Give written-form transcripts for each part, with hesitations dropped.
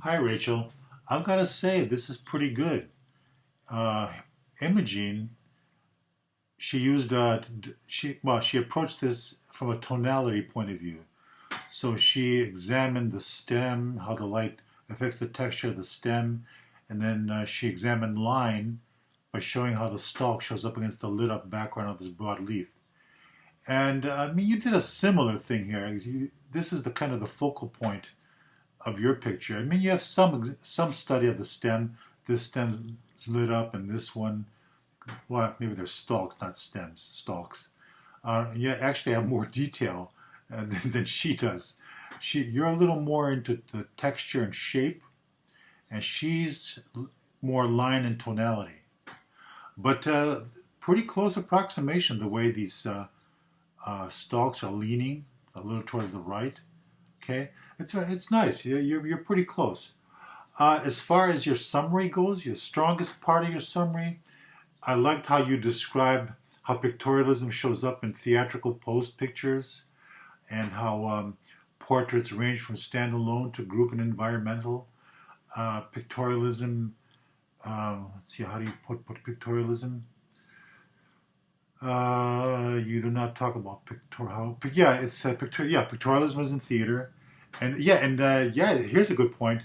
Hi, Rachel. I've got to say, this is pretty good. Uh, Imogene, she used she approached this from a tonality point of view. So she examined the stem, how the light affects the texture of the stem, and then she examined line by showing how the stalk shows up against the lit up background of this broad leaf. And I mean, you did a similar thing here. This is the kind of the focal point of your picture. I mean, you have some study of the stem. This stem is lit up, and this one, well, maybe they're stalks, not stems, stalks. You actually have more detail than she does. You're a little more into the texture and shape, and she's more line and tonality. But pretty close approximation the way these stalks are leaning a little towards the right. Okay, it's nice. You're pretty close. As far as your summary goes, your strongest part of your summary, I liked how you describe how pictorialism shows up in theatrical pose pictures, and how portraits range from standalone to group and environmental. Pictorialism. Let's see, how do you put pictorialism? You do not talk about pictorial. Yeah, it's Yeah, pictorialism is in theater, and yeah. Here's a good point,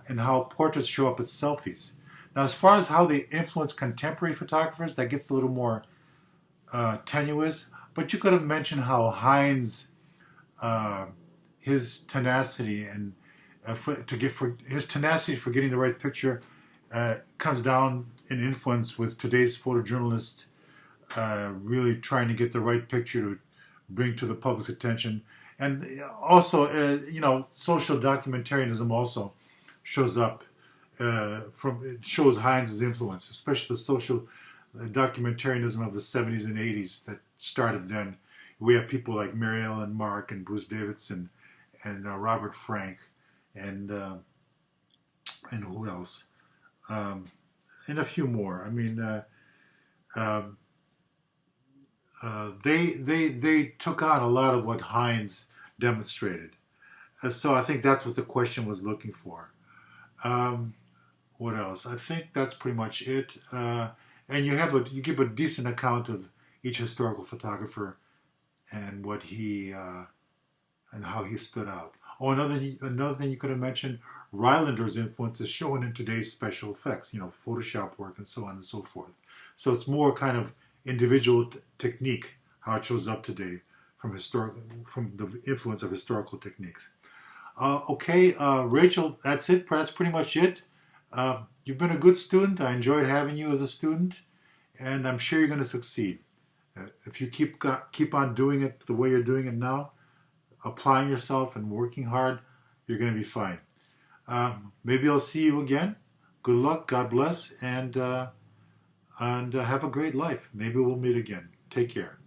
and how portraits show up as selfies. Now, as far as how they influence contemporary photographers, that gets a little more tenuous. But you could have mentioned how Hines, uh, his tenacity and for his tenacity for getting the right picture, comes down in influence with today's photojournalists really trying to get the right picture to bring to the public's attention. And also, social documentarianism also shows up it shows Hines' influence, especially the social documentarianism of the 70s and 80s that started then. We have people like Mary Ellen Mark and Bruce Davidson and Robert Frank and who else? Um, and a few more. I mean, um, they took on a lot of what Hines demonstrated. So I think that's what the question was looking for. Um, what else? I think that's pretty much it. And you give a decent account of each historical photographer and what he and how he stood out. Oh, another thing you could have mentioned: Rylander's influence is shown in today's special effects, Photoshop work and so on and so forth. So it's more kind of individual technique how it shows up today from the influence of historical techniques. Okay, Rachel, that's it. That's pretty much it. You've been a good student. I enjoyed having you as a student, and I'm sure you're going to succeed. If you keep on doing it the way you're doing it now, applying yourself and working hard, you're going to be fine. Maybe I'll see you again. Good luck. God bless, and have a great life. Maybe we'll meet again. Take care.